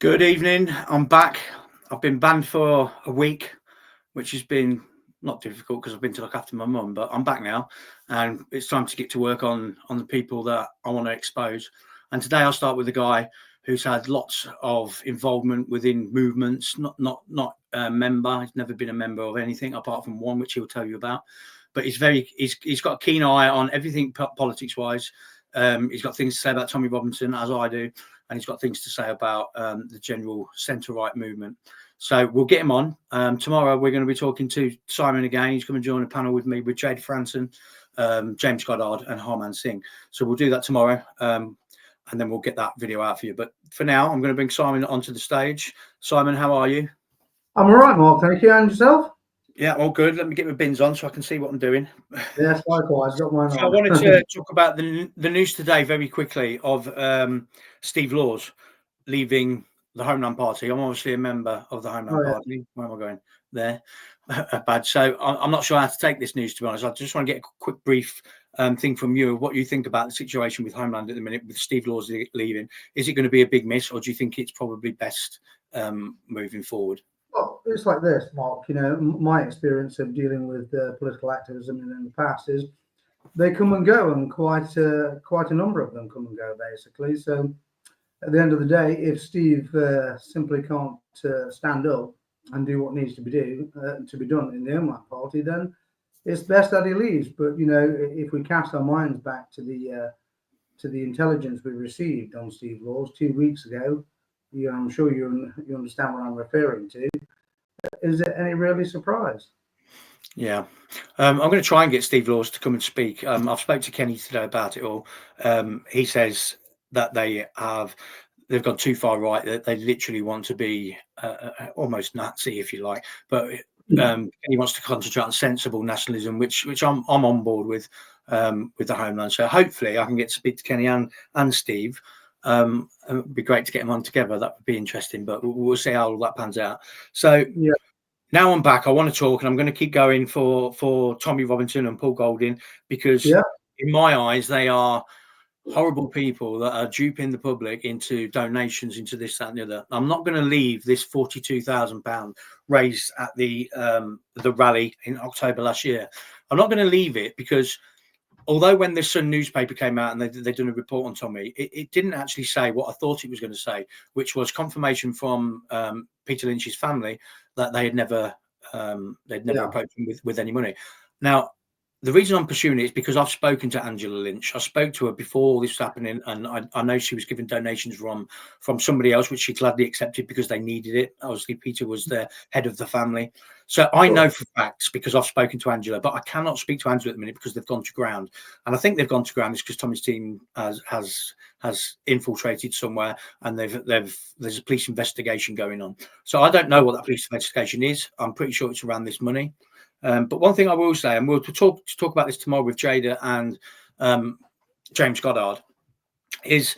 Good evening. I'm back. I've been banned for a week, which has been not difficult because I've been to look after my mum, but I'm back now and it's time to get to work on the people that I want to expose. And today I'll start with a guy who's had lots of involvement within movements, not a member. He's never been a member of anything apart from one, which he'll tell you about. But he's got a keen eye on everything politics wise. He's got things to say about Tommy Robinson, as I do, and he's got things to say about the general centre-right movement. So we'll get him on. Tomorrow we're going to be talking to Simon again. He's going to join a panel with me with Jade Franson, James Goddard and Harman Singh. So we'll do that tomorrow, and then we'll get that video out for you. But for now, I'm going to bring Simon onto the stage. Simon, how are you? I'm all right, Mark. Thank you. And yourself? Yeah, all good. Let me get my bins on so I can see what I'm doing. Yes, likewise. Got mine on. I wanted to talk about the news today very quickly of Steve Laws leaving the Homeland Party. I'm obviously a member of the Homeland Party. Where am I going? There. Bad. So I'm not sure how to take this news, to be honest. I just want to get a quick brief thing from you of what you think about the situation with Homeland at the minute with Steve Laws leaving. Is it going to be a big miss, or do you think it's probably best moving forward? Well, it's like this, Mark. You know, my experience of dealing with political activism in the past is they come and go, and quite a number of them come and go, basically. So at the end of the day, if Steve simply can't stand up and do what needs to be done in the Homeland Party, then it's best that he leaves. But you know, if we cast our minds back to the intelligence we received on Steve Laws 2 weeks ago, I'm sure you understand what I'm referring to. Is there any really surprise? Yeah, I'm going to try and get Steve Laws to come and speak. I've spoke to Kenny today about it all. He says that they've gone too far right, that they literally want to be almost Nazi, if you like. But he wants to concentrate on sensible nationalism, which I'm on board with the Homeland. So hopefully I can get to speak to Kenny and Steve. It'd be great to get them on together. That would be interesting, but we'll see how all that pans out. So yeah. Now I'm back. I want to talk, and I'm going to keep going for Tommy Robinson and Paul Golding, because in my eyes they are horrible people that are duping the public into donations into this, that, and the other. I'm not going to leave this £42,000 raised at the rally in October last year. I'm not going to leave it because, although when the Sun newspaper came out and they'd done a report on Tommy, it didn't actually say what I thought it was going to say, which was confirmation from Peter Lynch's family that they'd never approached him with any money. Now, the reason I'm pursuing it is because I've spoken to Angela Lynch. I spoke to her before all this was happening, and I know she was given donations from somebody else, which she gladly accepted because they needed it. Obviously, Peter was the head of the family. So I know for facts because I've spoken to Angela, but I cannot speak to Angela at the minute because they've gone to ground. And I think they've gone to ground is because Tommy's team has infiltrated somewhere, and there's a police investigation going on. So I don't know what that police investigation is. I'm pretty sure it's around this money. But one thing I will say, and we'll talk about this tomorrow with Jada and James Goddard, is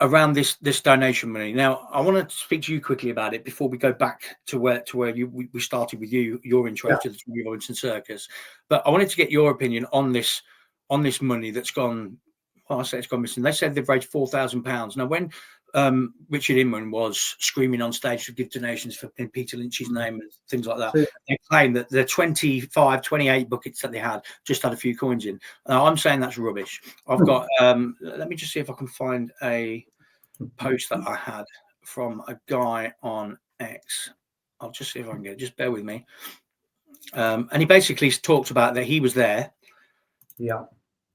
around this donation money. Now, I want to speak to you quickly about it before we go back to where we started with your intro to the Tommy Robinson circus. But I wanted to get your opinion on this money that's gone. Well, I say it's gone missing. They said they've raised £4,000. Now, when Richard Inman was screaming on stage to give donations in Peter Lynch's name and things like that, they claimed that the 28 buckets that they had just had a few coins in. Now, I'm saying that's rubbish. I've got let me just see if I can find a post that I had from a guy on X. I'll just see if I can get it. Just bear with me. And he basically talked about that he was there,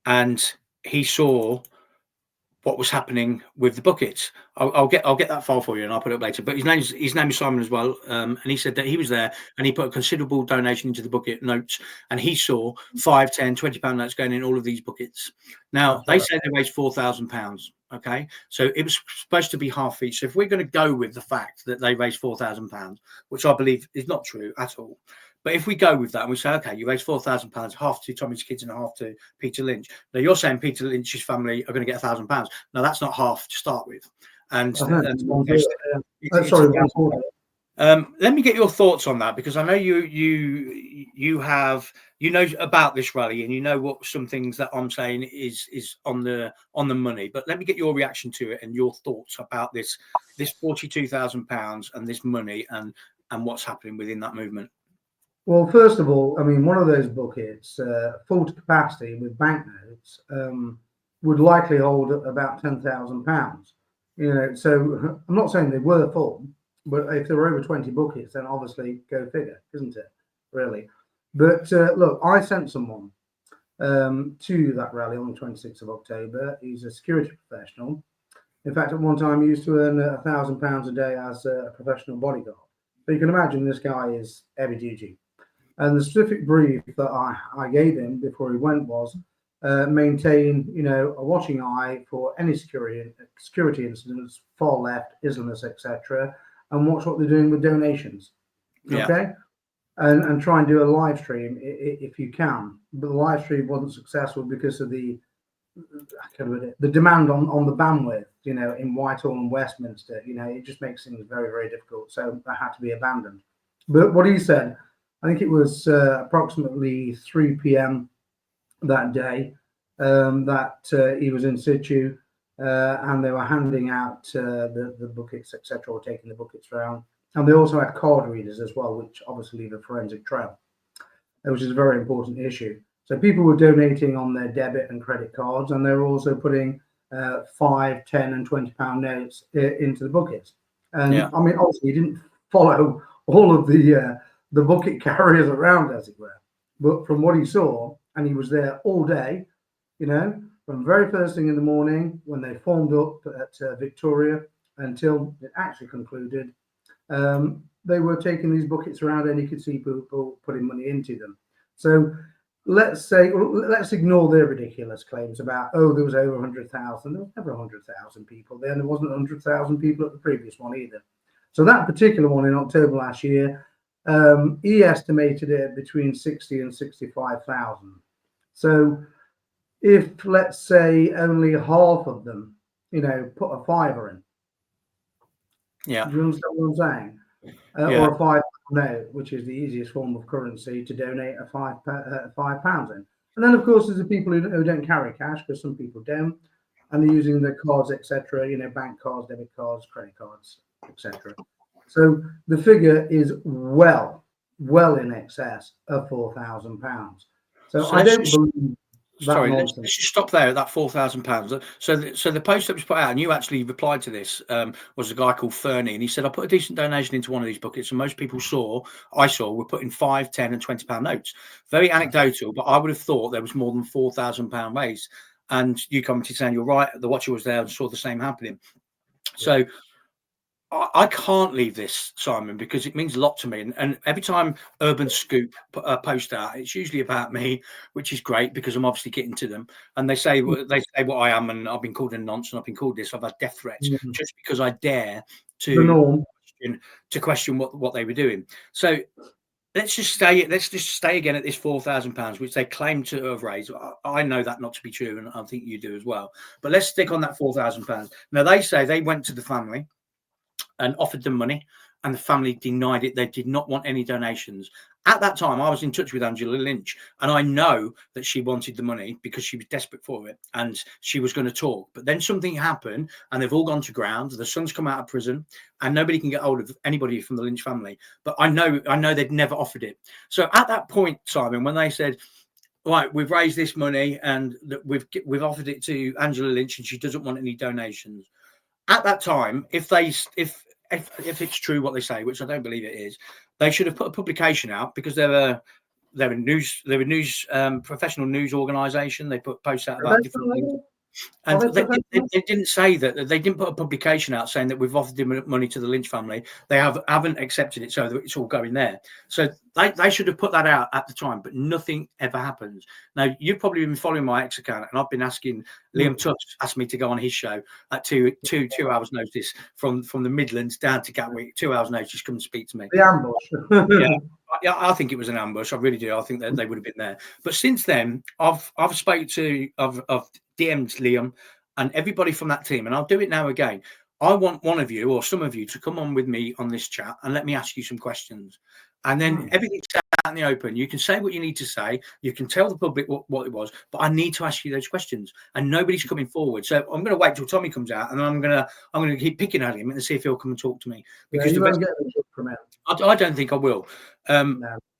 and he saw what was happening with the buckets. I'll get that file for you and I'll put it up later. But his name is Simon as well, and he said that he was there and he put a considerable donation into the bucket notes, and he saw £5, £10, £20 notes going in all of these buckets. Now they said they raised £4,000. Okay, so it was supposed to be half each. So if we're going to go with the fact that they raised £4,000, which I believe is not true at all, but if we go with that and we say, okay, you raised £4,000, half to Tommy's kids and half to Peter Lynch. Now you're saying Peter Lynch's family are going to get £1,000. Now that's not half to start with. And sorry, Let me get your thoughts on that, because I know you have, you know, about this rally, and you know what some things that I'm saying is on the money. But let me get your reaction to it and your thoughts about this £42,000 and this money and what's happening within that movement. Well, first of all, I mean, one of those buckets, full to capacity with banknotes, would likely hold about £10,000. You know, so I'm not saying they were full, but if there were over 20 buckets, then obviously go figure, isn't it? Really. But look, I sent someone to that rally on the 26th of October. He's a security professional. In fact, at one time, he used to earn £1,000 a day as a professional bodyguard. So you can imagine this guy is heavy duty. And the specific brief that I gave him before he went was maintain, you know, a watching eye for any security incidents, far left, Islamists, etc., and watch what they're doing with donations. Yeah. Okay, and try and do a live stream if you can. But the live stream wasn't successful because of the demand on the bandwidth, you know, in Whitehall and Westminster. You know, it just makes things very, very difficult. So that had to be abandoned. But what he said, I think it was approximately 3 p.m. that day that he was in situ, and they were handing out the buckets, etc., or taking the buckets around. And they also had card readers as well, which obviously leave a forensic trail, which is a very important issue. So people were donating on their debit and credit cards, and they were also putting £5, £10, and £20 notes into the buckets. And Yeah. I mean, obviously, he didn't follow all of the bucket carriers around, as it were. But from what he saw, and he was there all day, you know, from very first thing in the morning when they formed up at Victoria until it actually concluded, they were taking these buckets around, and you could see people putting money into them. So let's ignore their ridiculous claims about, oh, there was over 100,000. There was never 100,000 people there, and there wasn't 100,000 people at the previous one either. So that particular one in October last year, he estimated it between 60 and 65,000. So if, let's say, only half of them, you know, put a fiver in, Yeah. do you understand what I'm saying? Yeah. Or a £5 note, which is the easiest form of currency to donate a £5 in. And then, of course, there's the people who don't carry cash, because some people don't, and they're using their cards, etc., you know, bank cards, debit cards, credit cards, etc. So the figure is well in excess of £4,000. So I don't believe that nonsense. Let's just stop there at that £4,000. So the post that was put out, and you actually replied to this, was a guy called Fernie, and he said, I put a decent donation into one of these buckets, and most people I saw were putting £5, £10, and £20 notes. Very anecdotal, but I would have thought there was more than £4,000 raised. And you commented saying, you're right, the watcher was there and saw the same happening. So I can't leave this, Simon, because it means a lot to me. And every time Urban Scoop post out, it's usually about me, which is great because I'm obviously getting to them. And they say what I am, and I've been called a nonce, and I've been called this. I've had death threats just because I dare to question what they were doing. So let's just stay again at this £4,000, which they claim to have raised. I know that not to be true, and I think you do as well. But let's stick on that £4,000. Now, they say they went to the family and offered them money, and the family denied it. They did not want any donations. At that time, I was in touch with Angela Lynch, and I know that she wanted the money because she was desperate for it, and she was going to talk. But then something happened, and they've all gone to ground. The son's come out of prison, and nobody can get hold of anybody from the Lynch family. But I know they'd never offered it. So at that point, Simon, when they said, right, we've raised this money, and we've offered it to Angela Lynch, and she doesn't want any donations. At that time, if it's true what they say, which I don't believe it is, they should have put a publication out, because they're a news professional news organisation. They put posts out about different things. And they didn't say that. They didn't put a publication out saying that we've offered them money to the Lynch family. They haven't accepted it, so it's all going there. So they should have put that out at the time, but nothing ever happens. Now, you've probably been following my X account, and I've been asking Liam Tubbs asked me to go on his show at two hours notice from the Midlands down to Gatwick. 2 hours notice, come and speak to me. The ambush. Yeah, I think it was an ambush. I really do. I think that they would have been there. But since then, I've DM'd Liam and everybody from that team, and I'll do it now again. I want one of you or some of you to come on with me on this chat and let me ask you some questions. And then everything's out in the open. You can say what you need to say. You can tell the public what it was, but I need to ask you those questions. And nobody's coming forward. So I'm going to wait till Tommy comes out, and then I'm going to keep picking at him and see if he'll come and talk to me. Because you won't get the joke from him. I don't think I will. No.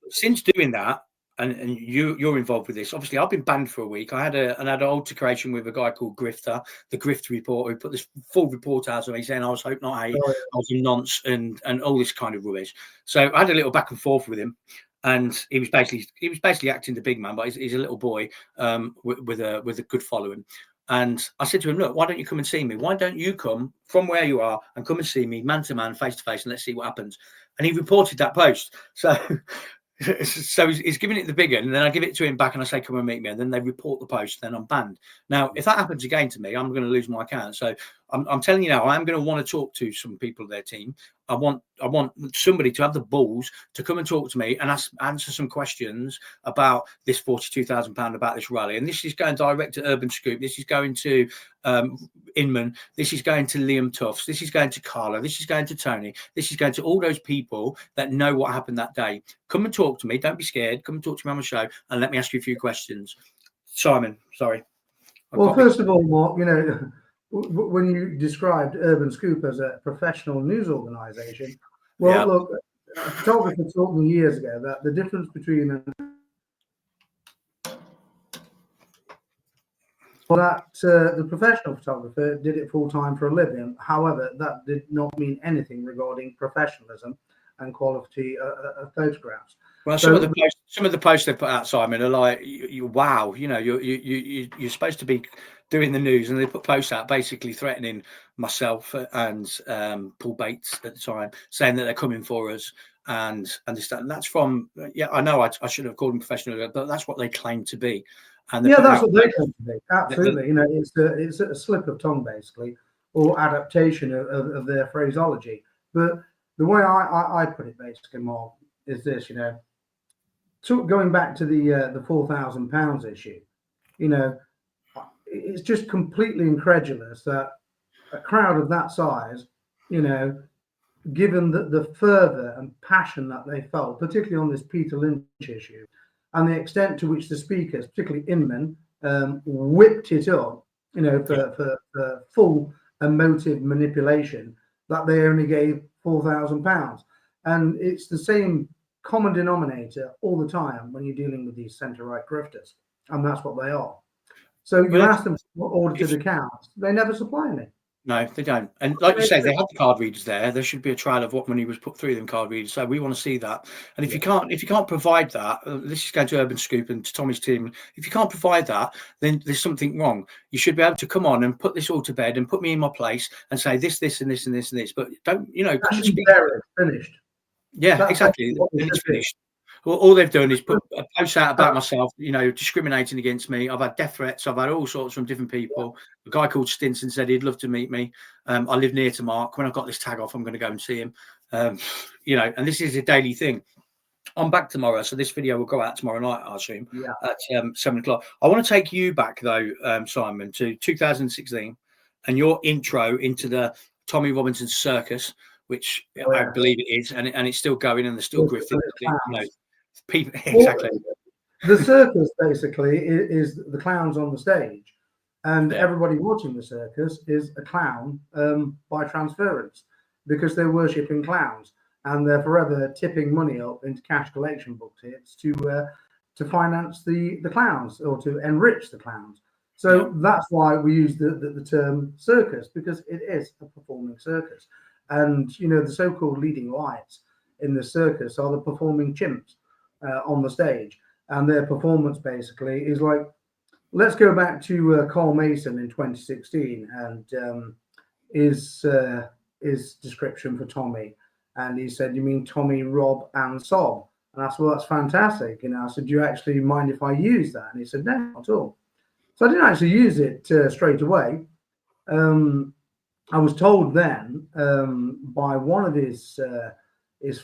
Since doing that, and you're involved with this. Obviously, I've been banned for a week. I had an altercation with a guy called Grifter, the Grift Report, who put this full report out of me saying I was hope not hate, I was a nonce, and all this kind of rubbish. So I had a little back and forth with him, and he was basically acting the big man, but he's a little boy with a good following. And I said to him, look, why don't you come and see me? Why don't you come from where you are and come and see me man to man, face to face, and let's see what happens. And he reported that post. So he's giving it the big one, and then I give it to him back and I say, come and meet me. And then they report the post, then I'm banned. Now, if that happens again to me, I'm going to lose my account. So I'm telling you now, I'm going to want to talk to some people of their team. I want somebody to have the balls to come and talk to me and answer some questions about this £42,000, about this rally. And this is going direct to Urban Scoop. This is going to Inman. This is going to Liam Tufts. This is going to Carla. This is going to Tony. This is going to all those people that know what happened that day. Come and talk to me. Don't be scared. Come and talk to me on my show and let me ask you a few questions. Simon, sorry. Well, first of all, Mark, when you described Urban Scoop as a professional news organisation, well, look, a photographer told me years ago that the difference between the professional photographer did it full time for a living. However, that did not mean anything regarding professionalism and quality of photographs. Well, some of the posts they put out, Simon, are like, wow, you're supposed to be doing the news, and they put posts out basically threatening myself and Paul Bates at the time, saying that they're coming for us and this, that. And that's from, I know I should have called them professional, but that's what they claim to be. And that's what they claim to be. Absolutely, it's a slip of tongue basically, or adaptation of their phraseology. But the way I put it basically, Mark, is this, going back to the £4,000 issue, it's just completely incredulous that a crowd of that size, given the fervour and passion that they felt, particularly on this Peter Lynch issue, and the extent to which the speakers, particularly Inman, whipped it up, for full emotive manipulation, that they only gave £4,000. And it's the same common denominator all the time when you're dealing with these centre-right grifters, and that's what they are. So you ask them for audited accounts, they never supply any. No, they don't. And like you say, they have the card readers there. There should be a trial of what money was put through them card readers. So we want to see that. And if you can't provide that, this is going to Urban Scoop and to Tommy's team. If you can't provide that, then there's something wrong. You should be able to come on and put this all to bed and put me in my place and say this, and this, and this, and this. But don't, come and speak. Finished. Yeah, exactly. It's finished. All they've done is put a post out about myself, discriminating against me. I've had death threats. I've had all sorts from different people. A guy called Stinson said he'd love to meet me. I live near to Mark. When I've got this tag off, I'm going to go and see him. And this is a daily thing. I'm back tomorrow, so this video will go out tomorrow night, I assume, at 7 o'clock. I want to take you back, though, Simon, to 2016 and your intro into the Tommy Robinson circus, which I believe it is, and it's still going, and they're still grifting. People, exactly. The circus basically is the clowns on the stage, and everybody watching the circus is a clown by transference, because they're worshipping clowns and they're forever tipping money up into cash collection buckets to finance the clowns or to enrich the clowns. So that's why we use the term circus, because it is a performing circus. And the so-called leading lights in the circus are the performing chimps on the stage, and their performance basically is like, let's go back to Carl Mason in 2016 and his description for Tommy, and he said, "You mean Tommy, Rob, and Sob?" And I said, "Well, that's fantastic." I said, "Do you actually mind if I use that?" And he said, "No, not at all." So I didn't actually use it straight away. I was told then by one of his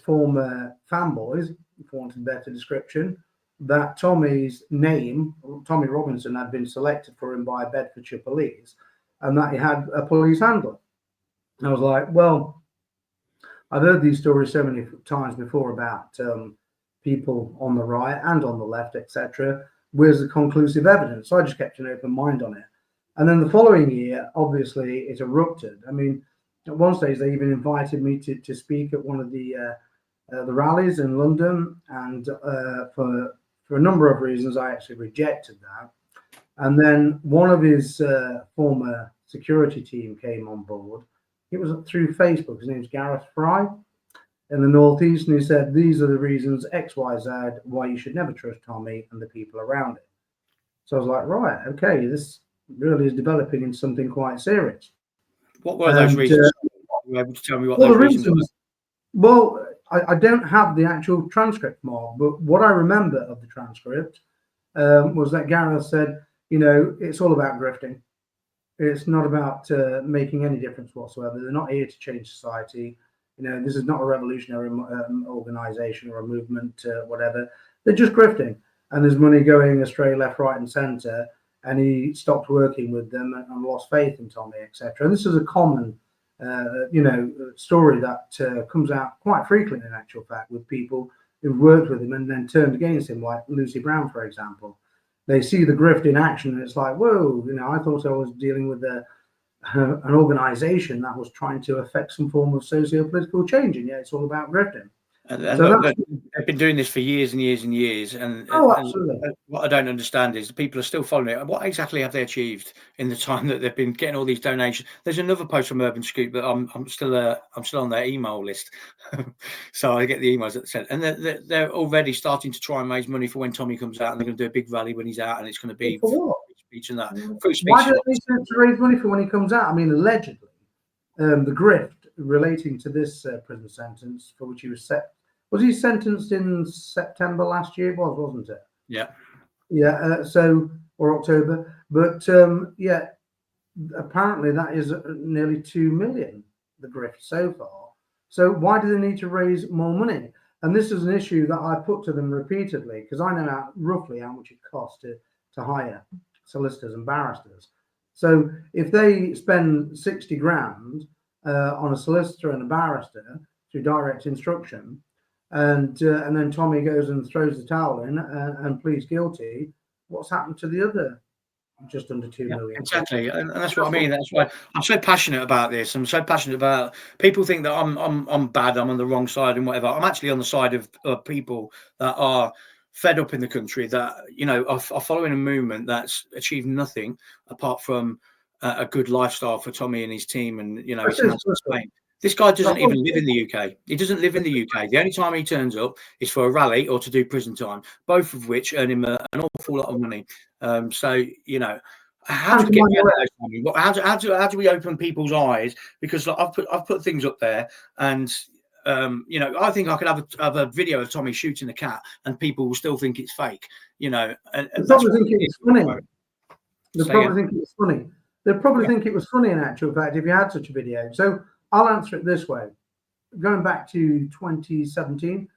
former fanboys, for want of a better description, that Tommy's name, Tommy Robinson, had been selected for him by Bedfordshire police, and that he had a police handler. I was like, well, I've heard these stories so many times before about people on the right and on the left, etc. Where's the conclusive evidence? So I just kept an open mind on it. And then the following year, obviously, it erupted. I mean, at one stage, they even invited me to speak at one of the rallies in London, and for a number of reasons, I actually rejected that. And then one of his former security team came on board. It was through Facebook. His name's Gareth Fry in the Northeast, and he said, these are the reasons X, Y, Z, why you should never trust Tommy and the people around him. So I was like, right, okay, this really is developing into something quite serious. What were those reasons? Are you able to tell me what well, those reasons were? Well, I don't have the actual transcript, Mark, but what I remember of the transcript was that Gareth said, you know, it's all about grifting. It's not about making any difference whatsoever. They're not here to change society. You know, this is not a revolutionary organization or a movement, whatever. They're just grifting. And there's money going astray left, right, and centre. And he stopped working with them and lost faith in Tommy, etc. And this is a common, story that comes out quite frequently, in actual fact, with people who've worked with him and then turned against him, like Lucy Brown, for example. They see the grift in action, and it's like, whoa, you know, I thought I was dealing with an organization that was trying to affect some form of socio-political change, and yeah, it's all about grifting. And so look, they've been doing this for years and years and years. And absolutely. And what I don't understand is the people are still following it. What exactly have they achieved in the time that they've been getting all these donations? There's another post from Urban Scoop that I'm still on their email list, so I get the emails at the center, and they're already starting to try and raise money for when Tommy comes out, and they're going to do a big rally when he's out, and it's going to be for what? Speech and that. Why do they need to raise money for when he comes out? I mean, allegedly, the grift relating to this prison sentence for which he was set. Was he sentenced in September last year? It was, wasn't it? Yeah. Yeah. Or October. But yeah, apparently that is nearly 2 million, the grift so far. So why do they need to raise more money? And this is an issue that I put to them repeatedly, because I know roughly how much it costs to hire solicitors and barristers. So if they spend 60 grand on a solicitor and a barrister through direct instruction, and then Tommy goes and throws the towel in and pleads guilty, what's happened to the other just under 2 million? Exactly, and that's what I mean. That's why I'm so passionate about this. I'm so passionate about. People think that I'm bad. I'm on the wrong side and whatever. I'm actually on the side of people that are fed up in the country, that, you know, are following a movement that's achieved nothing apart from a good lifestyle for Tommy and his team, and, you know, his hands in Spain. This guy doesn't even live in the UK. He doesn't live in the UK. The only time he turns up is for a rally or to do prison time, both of which earn him an awful lot of money. So, you know, how do we get how do we open people's eyes? Because I've put things up there, and you know, I think I could have a video of Tommy shooting a cat, and people will still think it's fake. You know, and they probably think it's funny. They probably think it's funny. They probably think it was funny, in actual fact, if you had such a video. So I'll answer it this way. Going back to 2017,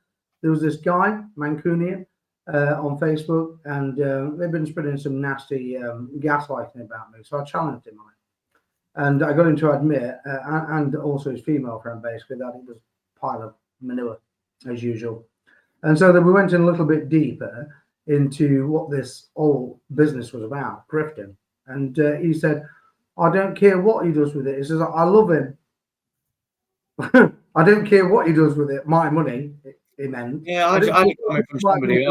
there was this guy, Mancunian, on Facebook, and they've been spreading some nasty gaslighting about me. So I challenged him on it. And I got him to admit, and also his female friend, basically, that it was a pile of manure, as usual. And so then we went in a little bit deeper into what this whole business was about, grifting. And he said, I don't care what he does with it. He says, I love him. I don't care what he does with it. My money, he meant. Yeah, I had a comment from somebody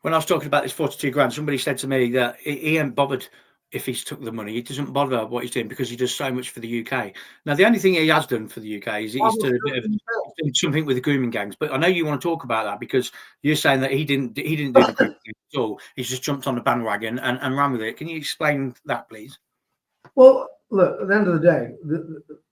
when I was talking about this 42 grand. Somebody said to me that he ain't bothered if he's took the money. He doesn't bother what he's doing because he does so much for the UK. Now, the only thing he has done for the UK is he's done a bit of something with the grooming gangs. But I know you want to talk about that because you're saying that he didn't do the grooming gangs at all. He's just jumped on the bandwagon and ran with it. Can you explain that, please? Well, look, at the end of the day,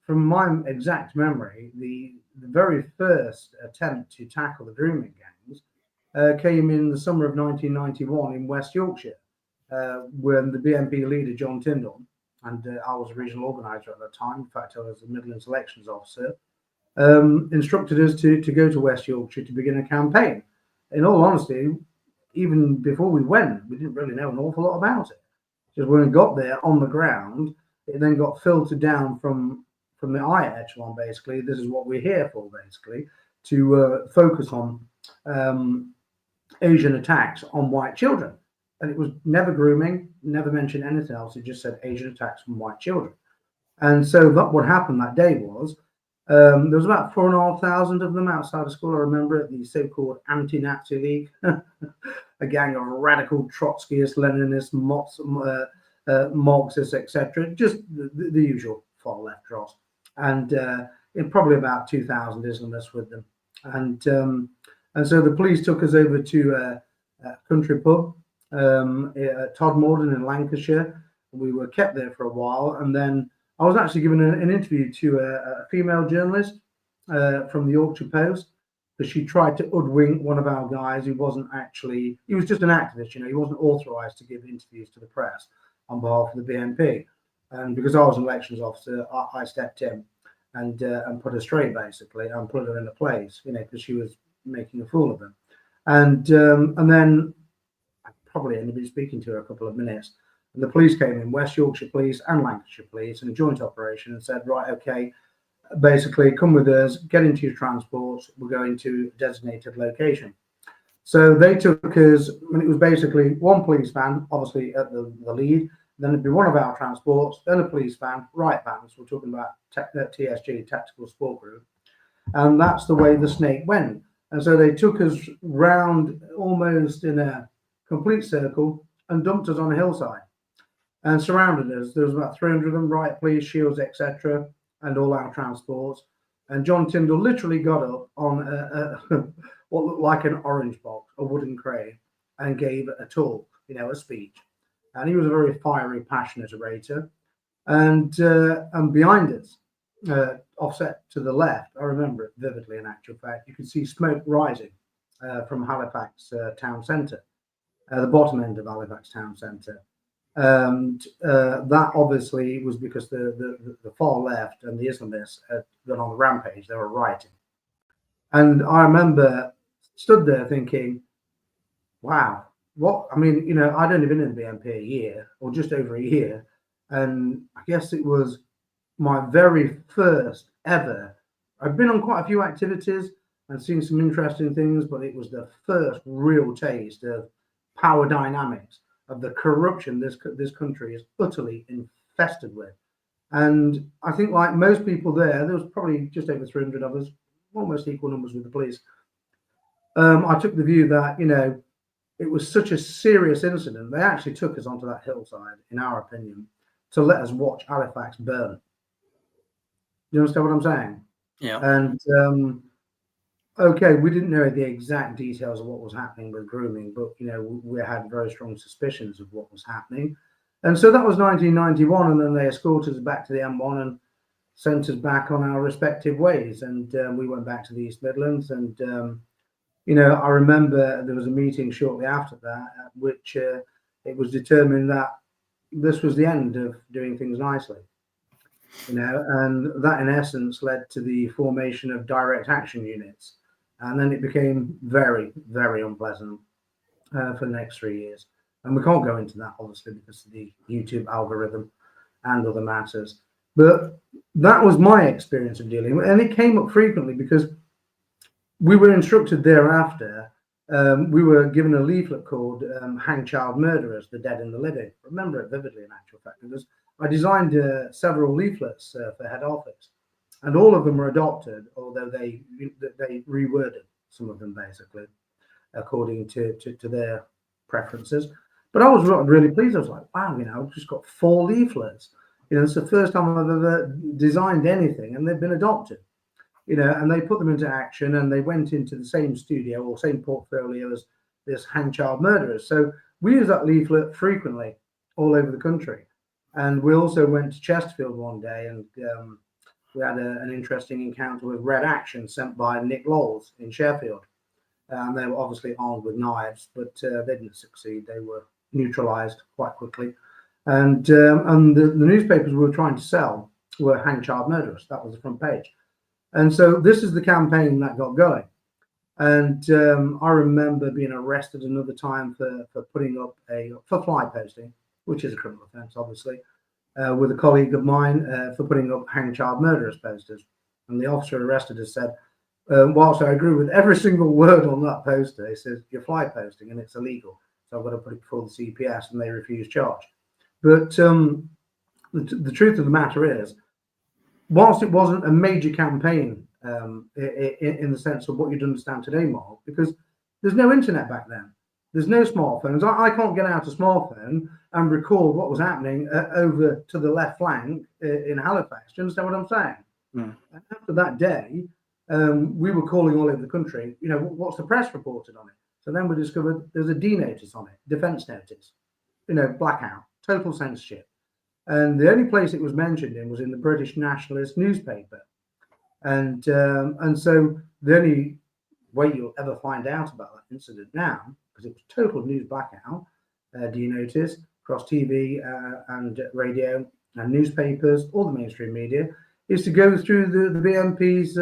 from my exact memory, the very first attempt to tackle the grooming gangs came in the summer of 1991 in West Yorkshire, when the BNP leader, John Tyndall, and I was a regional organiser at that time, in fact, I was the Midlands elections officer, instructed us to go to West Yorkshire to begin a campaign. In all honesty, even before we went, we didn't really know an awful lot about it. Just when we got there on the ground, it then got filtered down from from the higher echelon, basically, this is what we're here for, basically, to focus on Asian attacks on white children. And it was never grooming, never mentioned anything else. It just said Asian attacks on white children. And so what happened that day was there was about 4,500 of them outside of school. I remember it, the so-called anti-Nazi League, a gang of radical Trotskyists, Leninists, Marxists, etc. Just the usual far left dross. And in probably about 2,000 Islamists with them. And so the police took us over to a country pub, Todmorden in Lancashire. We were kept there for a while, and then I was actually given an interview to a female journalist from the Yorkshire Post, because she tried to hoodwink one of our guys who wasn't actually, he was just an activist, he wasn't authorised to give interviews to the press on behalf of the BNP. And because I was an elections officer, I stepped in and put her straight, basically, and put her in a place, because she was making a fool of him. And then I probably ended up speaking to her a couple of minutes. And the police came in, West Yorkshire Police and Lancashire Police, in a joint operation, and said, right, okay, basically come with us, get into your transport, we're going to a designated location. So they took us, and it was basically one police van, obviously at the lead, then it'd be one of our transports, then a police van, right vans, we're talking about TSG, Tactical Support Group, and that's the way the snake went. And so they took us round almost in a complete circle and dumped us on a hillside and surrounded us. There was about 300 of them, riot police, shields, etc., and all our transports. And John Tyndall literally got up on what looked like an orange box, a wooden crane, and gave a talk, a speech. And he was a very fiery, passionate orator. And behind us, offset to the left, I remember it vividly in actual fact, you could see smoke rising from Halifax town centre, the bottom end of Halifax town centre. And that obviously was because the far left and the Islamists had gone on the rampage. They were rioting. And I remember stood there thinking, wow, I'd only been in the BNP a year or just over a year. And I guess it was my very first ever. I've been on quite a few activities and seen some interesting things, but it was the first real taste of power dynamics, of the corruption this country is utterly infested with. And I think, like most people there was probably just over 300 of us, almost equal numbers with the police. I took the view that, it was such a serious incident. They actually took us onto that hillside, in our opinion, to let us watch Halifax burn. You understand what I'm saying? Yeah. And okay, we didn't know the exact details of what was happening with grooming, but we had very strong suspicions of what was happening. And so that was 1991, and then they escorted us back to the M1 and sent us back on our respective ways. And we went back to the East Midlands. And I remember there was a meeting shortly after that, at which it was determined that this was the end of doing things nicely. And that in essence led to the formation of direct action units. And then it became very, very unpleasant for the next 3 years. And we can't go into that, obviously, because of the YouTube algorithm and other matters. But that was my experience of dealing with it. And it came up frequently because we were instructed thereafter. We were given a leaflet called Hang Child Murderers, the Dead and the Living. I remember it vividly, in actual fact, because I designed several leaflets for head office. And all of them were adopted, although they reworded some of them, basically, according to their preferences. But I was really pleased. I was like, wow, I've just got 4 leaflets. It's the first time I've ever designed anything, and they've been adopted. And they put them into action, and they went into the same studio or same portfolio as this Hang Child Murderers. So we use that leaflet frequently all over the country. And we also went to Chesterfield one day, and we had an interesting encounter with Red Action sent by Nick Lowles in Sheffield. And they were obviously armed with knives, but they didn't succeed. They were neutralized quite quickly. And the newspapers we were trying to sell were Hang Child Murderers. That was the front page. And so this is the campaign that got going. And I remember being arrested another time for putting up for fly posting, which is a criminal offence, obviously, with a colleague of mine for putting up hang child murderers posters. And the officer arrested us said, whilst I agree with every single word on that poster, he says, you're fly posting and it's illegal. So I've got to put it before the CPS, and they refuse charge. But the truth of the matter is, whilst it wasn't a major campaign in the sense of what you'd understand today, Mark, because there's no internet back then. There's no smartphones. I can't get out a smartphone and record what was happening over to the left flank in Halifax. Do you understand what I'm saying? Mm. And after that day, we were calling all over the country, what's the press reported on it? So then we discovered there's a D notice on it, defence notice, blackout, total censorship. And the only place it was mentioned in was in the British Nationalist newspaper. And so the only way you'll ever find out about that incident now, because it was total news blackout, do you notice, across TV and radio and newspapers, all the mainstream media, is to go through the BNP's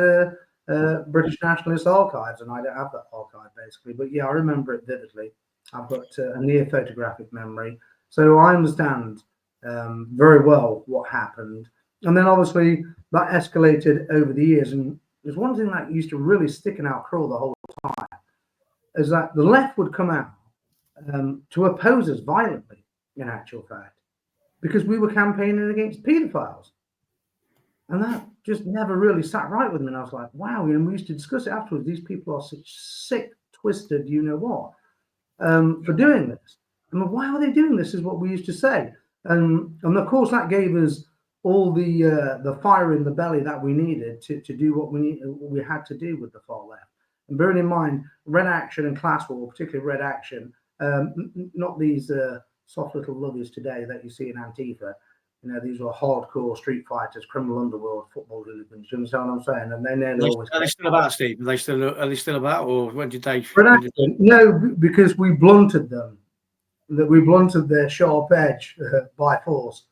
British Nationalist archives. And I don't have that archive, basically. But yeah, I remember it vividly. I've got a near photographic memory. So I understand very well what happened. And then obviously that escalated over the years. And there's one thing that used to really stick in our craw the whole time, is that the left would come out to oppose us violently, in actual fact, because we were campaigning against paedophiles. And that just never really sat right with me. And I was like, wow, we used to discuss it afterwards. These people are such sick, twisted, for doing this. I mean, why are they doing this is what we used to say. And of course, that gave us all the fire in the belly that we needed to do what we had to do with the far left. And bearing in mind, Red Action and class war, particularly Red Action, not these soft little lovers today that you see in Antifa. These were hardcore street fighters, criminal underworld, football hooligans. You understand what I'm saying? And they nearly always. Are they still about, Steve? Are they still about, or when did they? No, because we blunted them. That we blunted their sharp edge by force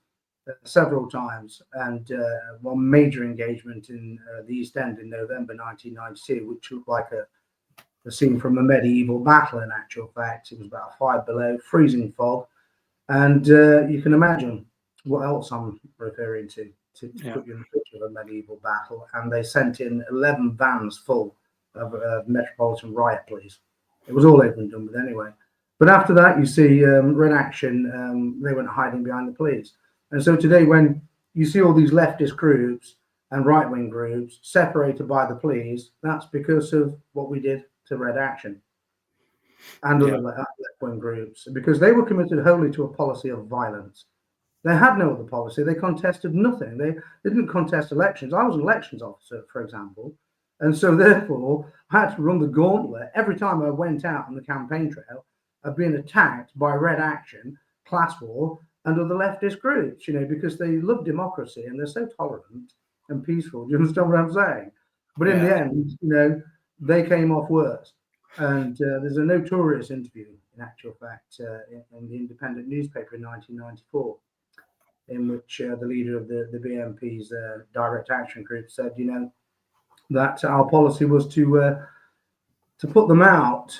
several times, and one major engagement in the East End in November 1992, which looked like a scene from a medieval battle. In actual fact, it was about 5 below, freezing fog, and you can imagine what else I'm referring to put you in the picture of a medieval battle. And they sent in 11 vans full of Metropolitan Riot Police. It was all over and done with anyway. But after that, you see Red Action, they went hiding behind the police. And so today, when you see all these leftist groups and right-wing groups separated by the police, that's because of what we did to Red Action and other left-wing groups, because they were committed wholly to a policy of violence. They had no other policy. They contested nothing. They didn't contest elections. I was an elections officer, for example. And so therefore, I had to run the gauntlet. Every time I went out on the campaign trail, I've been attacked by Red Action, class war, and other leftist groups, because they love democracy and they're so tolerant and peaceful. Do you understand what I'm saying? But in the end, they came off worse. And there's a notorious interview, in actual fact, in the Independent newspaper in 1994, in which the leader of the BNP's direct action group said, that our policy was to put them out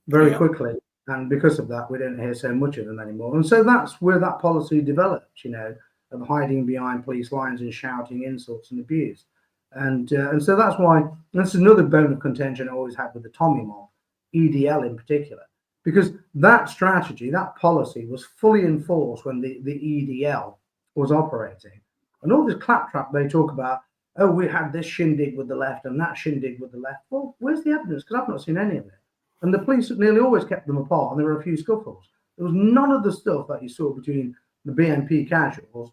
very quickly. And because of that, we don't hear so much of them anymore. And so that's where that policy developed, of hiding behind police lines and shouting insults and abuse. And so that's why, that's another bone of contention I always had with the Tommy mob, EDL in particular, because that strategy, that policy was fully enforced when the EDL was operating. And all this claptrap they talk about, oh, we had this shindig with the left and that shindig with the left. Well, where's the evidence? Because I've not seen any of it. And the police nearly always kept them apart, and there were a few scuffles. There was none of the stuff that you saw between the BNP casuals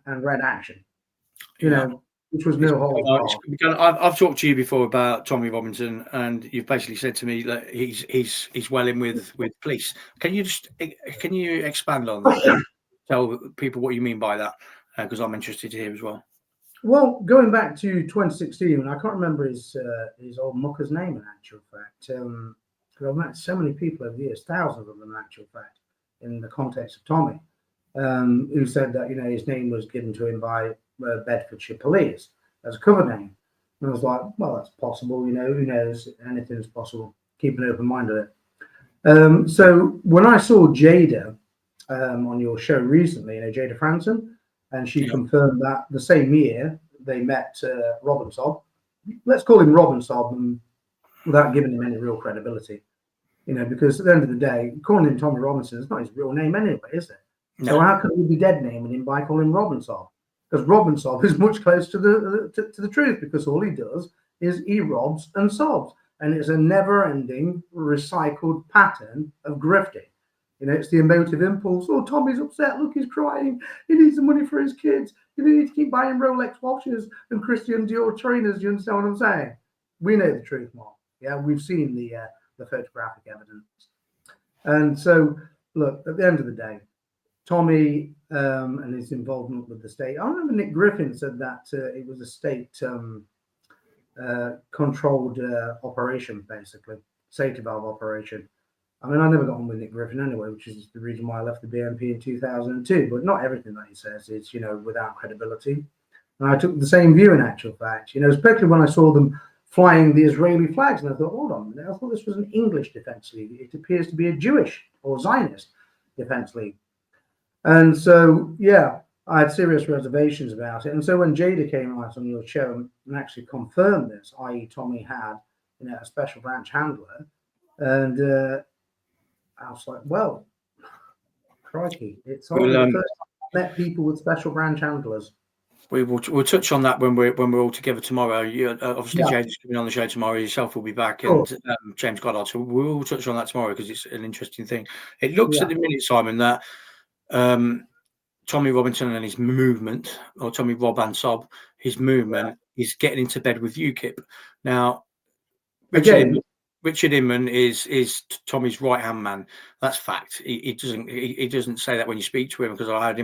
and Red Action, which was no holds barred. I've talked to you before about Tommy Robinson, and you've basically said to me that he's well in with police. Can you expand on that? Tell people what you mean by that, because I'm interested to hear as well. Well, going back to 2016, and I can't remember his old mucker's name in actual fact. Because I've met so many people over the years, thousands of them in actual fact, in the context of Tommy, who said that his name was given to him by Bedfordshire Police as a cover name. And I was like, well, that's possible. Who knows? Anything's possible. Keep an open mind on it. So when I saw Jada on your show recently, Jada Franson, and she Yeah. confirmed that the same year they met Robin Sobb. Let's call him Robin Sobb, without giving him any real credibility, because at the end of the day, calling him Tommy Robinson is not his real name anyway, is it? No. So how could we be dead naming him by calling him Robin Sobb? Because Robin Sobb is much closer to the truth, because all he does is he robs and sobs, and it's a never-ending recycled pattern of grifting. It's the emotive impulse. Oh, Tommy's upset. Look, he's crying. He needs the money for his kids. He needs to keep buying Rolex watches and Christian Dior trainers. Do you understand what I'm saying? We know the truth, Mark. Yeah, we've seen the photographic evidence. And so, look, at the end of the day, Tommy and his involvement with the state. I remember Nick Griffin said that it was a state controlled operation, basically, safety valve operation. I mean, I never got on with Nick Griffin anyway, which is the reason why I left the BNP in 2002. But not everything that he says is, without credibility. And I took the same view in actual fact, especially when I saw them flying the Israeli flags. And I thought, hold on a minute, I thought this was an English defense league. It appears to be a Jewish or Zionist defense league. And so, yeah, I had serious reservations about it. And so when Jada came out on your show and actually confirmed this, i.e. Tommy had, a special branch handler, and I was like, well, crikey, it's hardly the first time I've met people with special branch handlers. We'll touch on that when we're all together tomorrow. Obviously, James coming on the show tomorrow. Yourself will be back, and James Goddard. So we'll touch on that tomorrow because it's an interesting thing. It looks at the minute, Simon, that Tommy Robinson and his movement, or Tommy Rob and Sob, his movement is getting into bed with UKIP. Now, Richard Inman is Tommy's right hand man. That's fact. He doesn't say that when you speak to him, because I had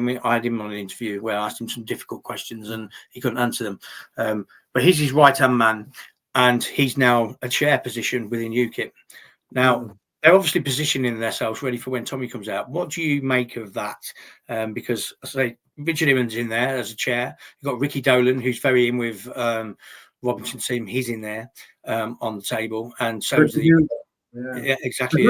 him on an interview where I asked him some difficult questions and he couldn't answer them. But he's his right hand man, and he's now a chair position within UKIP. Now they're obviously positioning themselves ready for when Tommy comes out. What do you make of that? Because I say Richard Inman's in there as a chair. You've got Ricky Dolan, who's very in with Robinson's team. He's in there on the table, and so is the exactly.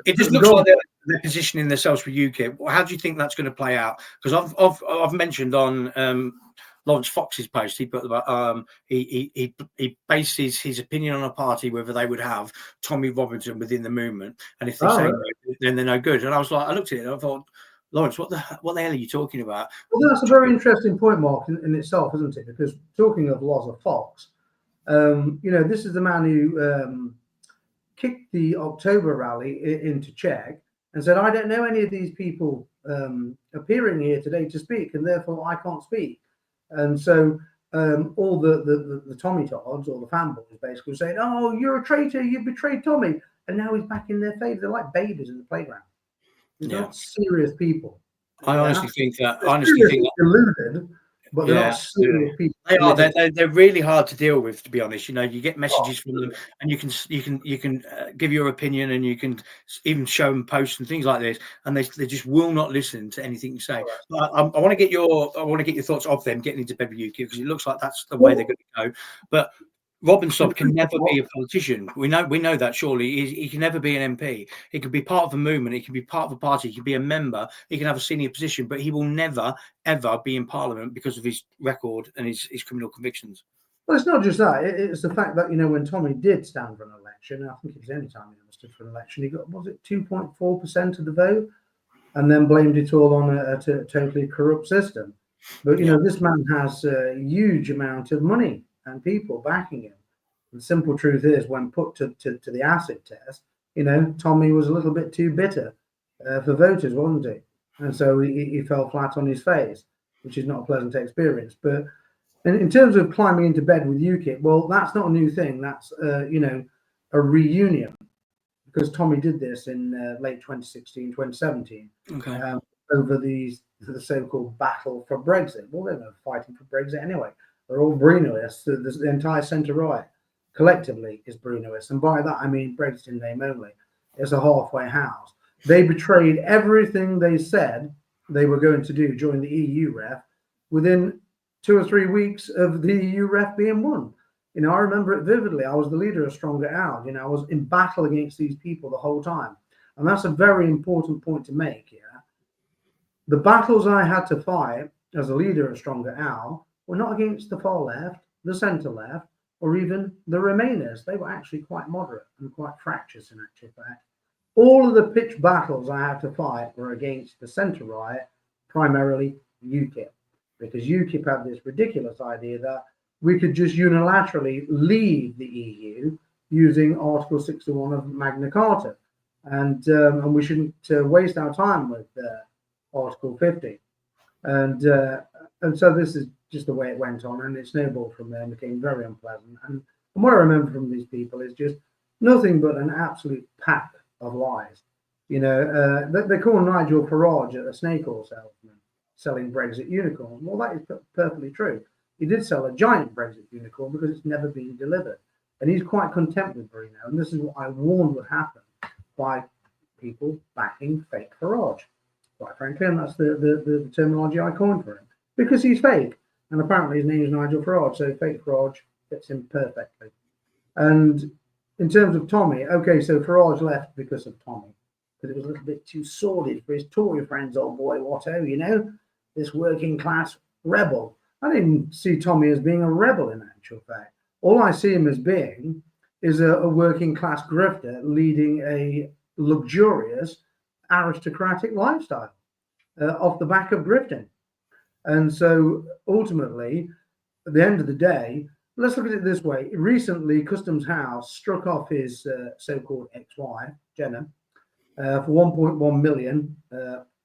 It just looks like they're positioning themselves for UKIP. How do you think that's going to play out? Because I've mentioned on Lawrence Fox's post, he put about he bases his opinion on a party whether they would have Tommy Robinson within the movement, and if they say no, then they're no good. And I was like, I looked at it and I thought, Lawrence, what the hell are you talking about? Well, that's a very interesting point, Mark, in itself, isn't it? Because talking of Loza Fox, this is the man who kicked the October rally into check and said, I don't know any of these people appearing here today to speak, and therefore I can't speak. And so all the Tommy Todds, or the fanboys, basically saying, oh, you're a traitor, you betrayed Tommy. And now he's back in their favor. They're like babies in the playground. They're not serious people. I honestly think that. Deluded, but they're not serious people. They are. They're really hard to deal with, to be honest. You get messages from them, and you can give your opinion, and you can even show them posts and things like this, and they just will not listen to anything you say. But I want to get your thoughts of them getting into bed with UKIP, because it looks like that's the way they're going to go. But Robinson can never be a politician. We know that, surely. He can never be an MP. He could be part of a movement. He can be part of a party. He can be a member. He can have a senior position, but he will never, ever be in Parliament because of his record and his criminal convictions. Well, it's not just that. It's the fact that, when Tommy did stand for an election, I think it was the only time he ever stood for an election, he got, was it 2.4% of the vote, and then blamed it all on a totally corrupt system. But, this man has a huge amount of money and people backing him. The simple truth is, when put to the acid test, Tommy was a little bit too bitter for voters, wasn't he? And so he fell flat on his face, which is not a pleasant experience. But in terms of climbing into bed with UKIP, well, that's not a new thing. That's a reunion, because Tommy did this in late 2016, 2017, over the so-called battle for Brexit. Well, they're not fighting for Brexit anyway. They're all Brunoists. The entire centre-right collectively is Brunoist. And by that, I mean Brexit in name only. It's a halfway house. They betrayed everything they said they were going to do during the EU ref within 2 or 3 weeks of the EU ref being won. I remember it vividly. I was the leader of Stronger Out. I was in battle against these people the whole time. And that's a very important point to make here. the battles I had to fight as a leader of Stronger Owl were not against the far left, the centre left, or even the Remainers. They were actually quite moderate and quite fractious in actual fact. All of the pitched battles I had to fight were against the centre right, primarily UKIP, because UKIP had this ridiculous idea that we could just unilaterally leave the EU using Article 61 of Magna Carta, and we shouldn't waste our time with Article 50. And so this is just the way it went on, and it snowballed from there and became very unpleasant. And what I remember from these people is just nothing but an absolute pack of lies. You know, they call Nigel Farage a snake oil salesman selling Brexit unicorn. Well, that is perfectly true. He did sell a giant Brexit unicorn because it's never been delivered. And he's quite content with Bruno. And this is what I warned would happen by people backing fake Farage, quite frankly. And that's the terminology I coined for him. Because he's fake. And apparently his name is Nigel Farage. So fake Farage fits him perfectly. And in terms of Tommy, okay, so Farage left because of Tommy. Because it was a little bit too sordid for his Tory friends, old boy Watto, you know, this working class rebel. I didn't see Tommy as being a rebel in actual fact. All I see him as being is a working class grifter leading a luxurious aristocratic lifestyle off the back of grifting. And so ultimately, at the end of the day, let's look at it this way. Recently, Customs House struck off his so-called ex-wife, Jenna, for 1.1 million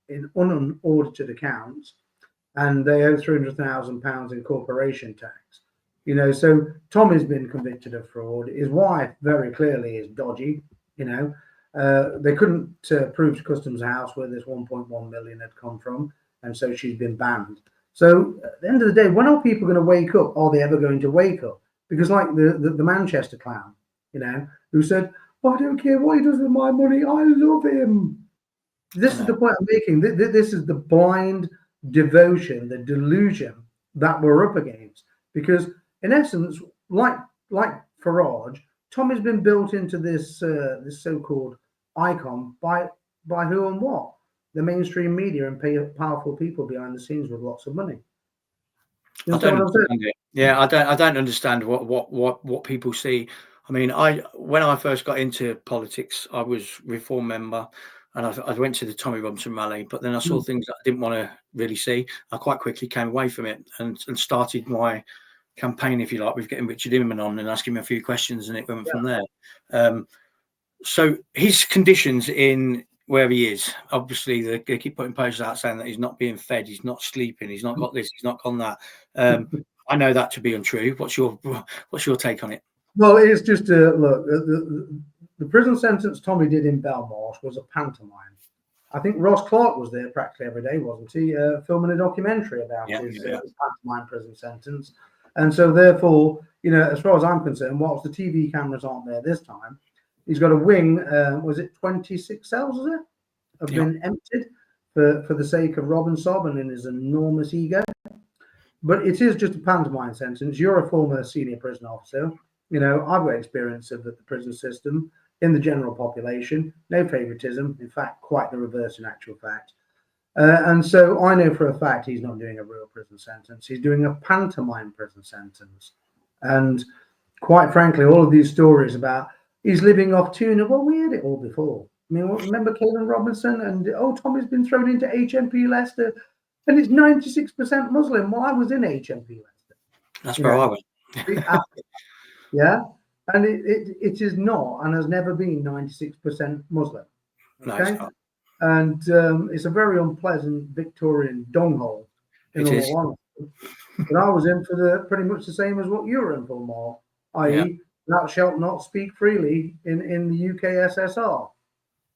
in unaudited accounts, and they owe £300,000 in corporation tax. You know, so Tommy's been convicted of fraud. His wife very clearly is dodgy. You know, they couldn't prove to Customs House where this 1.1 million had come from, and so she's been banned. So at the end of the day, when are people going to wake up? Are they ever going to wake up? Because like the Manchester clown, you know, who said, I don't care what he does with my money, I love him. This is the point I'm making. This is the blind devotion, the delusion that we're up against. Because in essence, like Farage, Tommy's been built into this this so-called icon by who and what? The mainstream media and powerful people behind the scenes with lots of money. You know what I'm saying? Yeah, I don't understand what people see. I mean, when I first got into politics, I was Reform member, and I went to the Tommy Robinson rally. But then I saw things that I didn't want to really see. I quite quickly came away from it and started my campaign, if you like, with getting Richard Inman on and asking him a few questions, and it went from there. So his conditions in where he is, obviously they keep putting posters out saying that he's not being fed, he's not sleeping, he's not got this, he's not got that. I know that to be untrue. What's your take on it? Well, it's just look, the prison sentence Tommy did in Belmarsh was a pantomime. I think Ross Clark was there practically every day, wasn't he? Filming a documentary about his pantomime prison sentence. And so therefore, you know, as far as I'm concerned, whilst the TV cameras aren't there this time, he's got a wing, was it 26 cells, is it? Have been emptied for the sake of Robin Sobb and his enormous ego. But it is just a pantomime sentence. You're a former senior prison officer. You know, I've got experience of the prison system in the general population. No favoritism. In fact, quite the reverse in actual fact. And so I know for a fact he's not doing a real prison sentence. He's doing a pantomime prison sentence. And quite frankly, all of these stories about he's living off tuna, well, we had it all before. I mean, remember Caelan Robinson and, Tommy's been thrown into HMP Leicester and it's 96% Muslim. Well, I was in HMP Leicester. That's where I went. Yeah. And it is not and has never been 96% Muslim. Okay. No, and it's a very unpleasant Victorian donghole. In all honesty. But I was in for pretty much the same as what you were in for, Mark, i.e., thou shalt not speak freely in the UKSSR.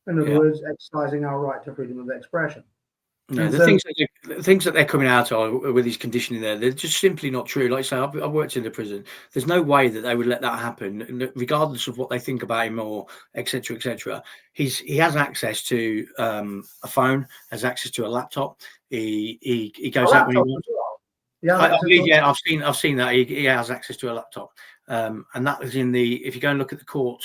In other words, exercising our right to freedom of expression. No, the things that they're coming out of with his conditioning there, they're just simply not true. Like I say, I've worked in the prison. There's no way that they would let that happen, regardless of what they think about him or etc. etc. He has access to a phone, has access to a laptop. He goes out when he wants. I've seen that he has access to a laptop, and that was in the. If you go and look at the court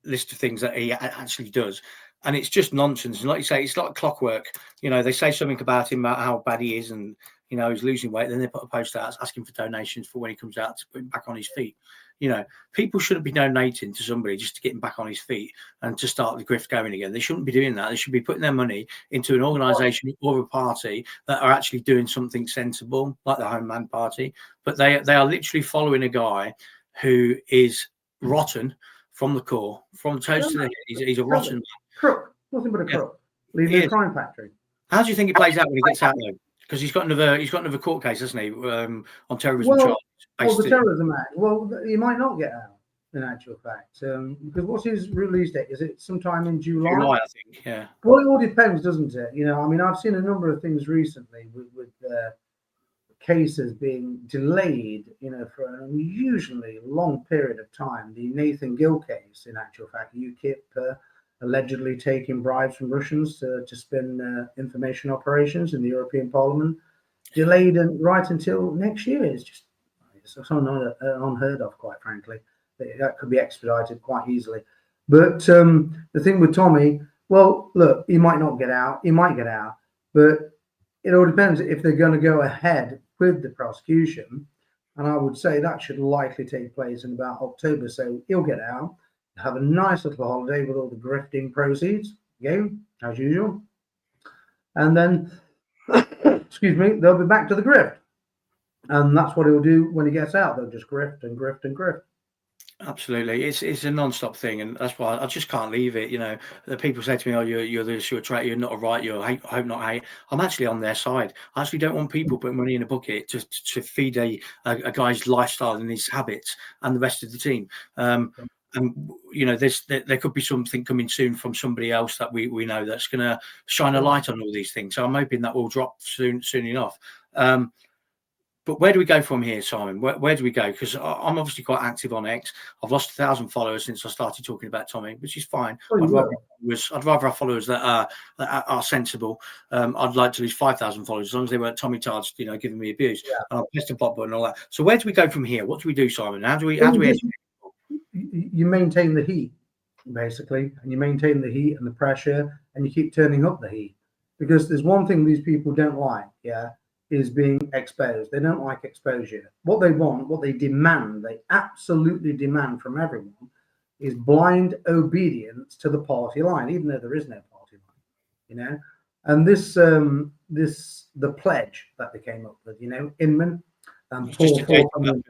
list of things that he actually does. and it's just nonsense. And like you say, it's like clockwork. You know, they say something about him, about how bad he is, and you know he's losing weight. Then they put a post out asking for donations for when he comes out to put him back on his feet. You know, people shouldn't be donating to somebody just to get him back on his feet and to start the grift going again. They shouldn't be doing that. They should be putting their money into an organisation or a party that are actually doing something sensible, like the Home Man Party. But they are literally following a guy who is rotten from the core, from the toes to the head. He's a rotten crook, nothing but a crook, leaving a crime factory. How do you think it plays out when he gets out though? Because he's got another court case, hasn't he, on terrorism charges? Well, the Terrorism Act. Well, he might not get out, in actual fact, because what's his release date? Is it sometime in July? July, I think. Yeah. Well, it all depends, doesn't it? You know, I mean, I've seen a number of things recently with cases being delayed, you know, for an unusually long period of time. The Nathan Gill case, in actual fact, UKIP allegedly taking bribes from Russians to spin information operations in the European Parliament, delayed right until next year. It's unheard of, quite frankly. That could be expedited quite easily. But the thing with Tommy, well, look, he might not get out. He might get out, but it all depends if they're going to go ahead with the prosecution. And I would say that should likely take place in about October. So he'll get out, have a nice little holiday with all the grifting proceeds, again, as usual. And then, excuse me, they'll be back to the grift. And that's what he'll do when he gets out. They'll just grift and grift and grift. Absolutely, it's a non-stop thing, and that's why I just can't leave it. You know, the people say to me, "Oh, you're this, you're a traitor, you're not a right, you're hate, hope not hate." I'm actually on their side. I actually don't want people putting money in a bucket to feed a guy's lifestyle and his habits and the rest of the team. And you know, there could be something coming soon from somebody else that we know that's going to shine a light on all these things. So I'm hoping that will drop soon enough. But where do we go from here, Simon? Where do we go? Because I'm obviously quite active on X. I've lost 1,000 followers since I started talking about Tommy, which is fine. I'd rather have followers that are sensible. I'd like to lose 5,000 followers as long as they weren't Tommy Tards, you know, giving me abuse. Yeah. And I'll press the bot button and all that. So where do we go from here? What do we do, Simon? How do we? You maintain the heat, basically, and you maintain the heat and the pressure, and you keep turning up the heat, because there's one thing these people don't like. Yeah. Is being exposed. They don't like exposure. What they want, what they demand, they absolutely demand from everyone, is blind obedience to the party line, even though there is no party line, you know. And the pledge that they came up with, you know, Inman and Paul Thorpe.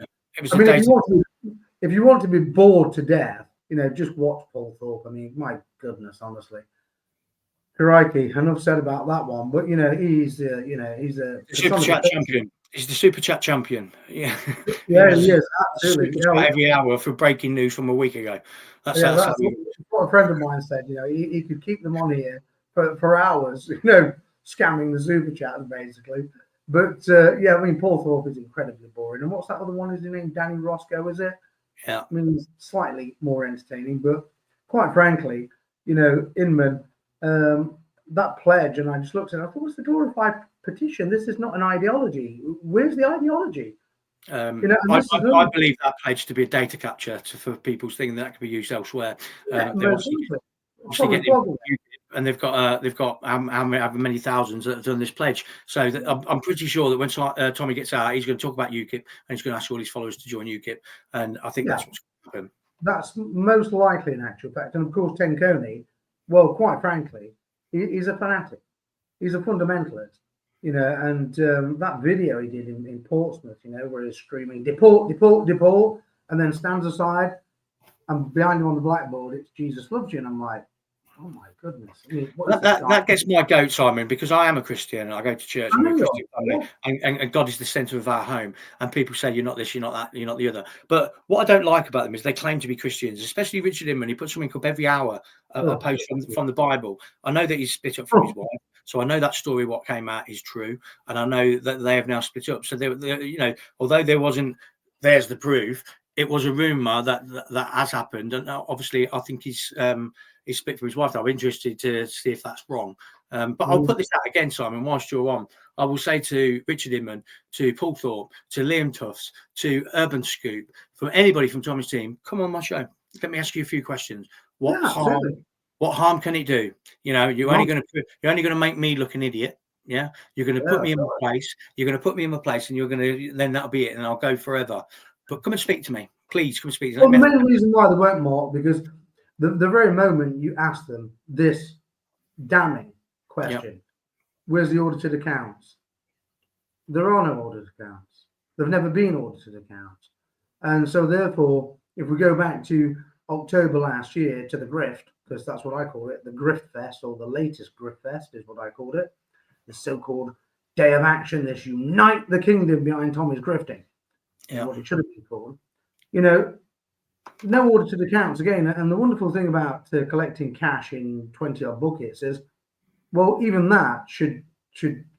If you want to be bored to death, you know, just watch Paul Thorpe. I mean, my goodness, honestly. Crikey, enough said about that one. But you know, he's a super chat champion. He's the super chat champion. Yeah, yeah, he is absolutely. Every hour for breaking news from a week ago. That's what a friend of mine said. You know, he could keep them on here for hours. You know, scamming the super chats basically. But yeah, I mean, Paul Thorpe is incredibly boring. And what's that other one? Is his name Danny Roscoe? Is it? Yeah. I mean, he's slightly more entertaining, but quite frankly, you know, Inman. That pledge, and I just looked at it, I thought, what's the glorified petition? This is not an ideology. Where's the ideology? You know, I believe that pledge to be a data capture for people's thing that can be used elsewhere. Yeah, obviously and they've got how many thousands that have done this pledge. So I'm pretty sure that when Tommy gets out, he's going to talk about UKIP and he's going to ask all his followers to join UKIP. And I think that's what's going to happen. That's most likely in actual fact. And of course, Tenkoni, well, quite frankly, he's a fanatic. He's a fundamentalist, you know. And that video he did in Portsmouth, you know, where he's screaming, deport, deport, deport, and then stands aside, and behind him on the blackboard, it's Jesus loves you. And I'm like, oh my goodness. I mean, that gets my goat, Simon, because I am a Christian. I go to church and we're a Christian family, and God is the centre of our home. And people say you're not this, you're not that, you're not the other. But what I don't like about them is they claim to be Christians, especially Richard Inman. He puts something up every hour, a post from the Bible. I know that he's split up from his wife, so I know that story, what came out, is true, and I know that they have now split up. So they you know, although there wasn't, there's the proof. It was a rumor that has happened, and obviously I think he's split from his wife. I'm interested to see if that's wrong. But I'll put this out again, Simon, whilst you're on. I will say to Richard Inman, to Paul Thorpe, to Liam Tufts, to Urban Scoop, from anybody from Tommy's team, come on my show. Let me ask you a few questions. What harm What harm can it do? You know, you're only None. going to make me look an idiot. Yeah, you're going to Yeah, put me that's in my right. place. You're going to put me in my place, and you're going to then that'll be it, and I'll go forever. But come and speak to me, please. Come and speak. Well, Let the me main reason why they won't, Mark, because the very moment you ask them this damning yeah, question, where's the audited accounts? There are no audited accounts. There've never been audited accounts. And so therefore, if we go back to October last year to the grift, because that's what I call it, the grift fest, or the latest grift fest is what I called it, the so-called day of action, this unite the kingdom behind Tommy's grifting, is yeah. what it should have been called. You know, no audited accounts again. And the wonderful thing about collecting cash in 20 odd buckets is, well, even that should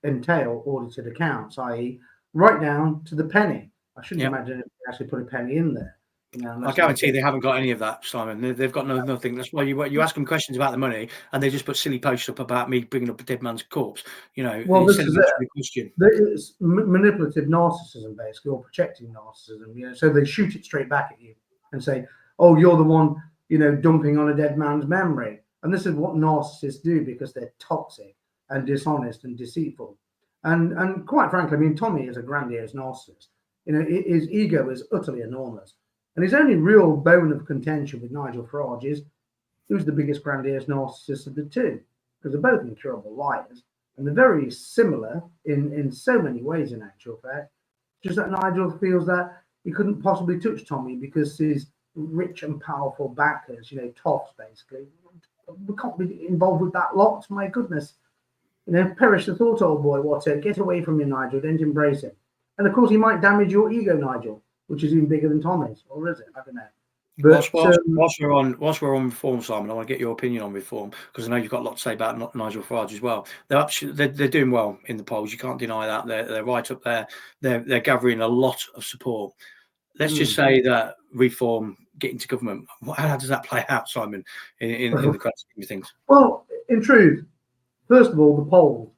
entail audited accounts, i.e., right down to the penny. I shouldn't Yeah. imagine if they actually put a penny in there. You know, I guarantee they haven't got any of that, Simon. They've got nothing. That's why you ask them questions about the money, and they just put silly posts up about me bringing up a dead man's corpse. You know, well, this instead of is answering it. the question. It's manipulative narcissism, basically, or projecting narcissism. You know, so they shoot it straight back at you and say, "Oh, you're the one, you know, dumping on a dead man's memory." And this is what narcissists do because they're toxic and dishonest and deceitful. And quite frankly, I mean, Tommy is a grandiose narcissist. You know, his ego is utterly enormous, and his only real bone of contention with Nigel Farage is who's the biggest grandiose narcissist of the two, because they're both incurable liars. And they're very similar in so many ways, in actual fact. Just that Nigel feels that he couldn't possibly touch Tommy because his rich and powerful backers, you know, toffs basically, we can't be involved with that lot. My goodness. You know, perish the thought, old boy, what a get away from you, Nigel, don't embrace it. And of course, he might damage your ego, Nigel, which is even bigger than Tommy's, or is it? I don't know. But Whilst we're on reform, Simon, I want to get your opinion on reform because I know you've got a lot to say about Nigel Farage as well. They're doing well in the polls. You can't deny that. They're right up there. They're gathering a lot of support. Let's just say that reform, getting to government, how does that play out, Simon, in the grand scheme of things? Well, in truth, first of all, the polls,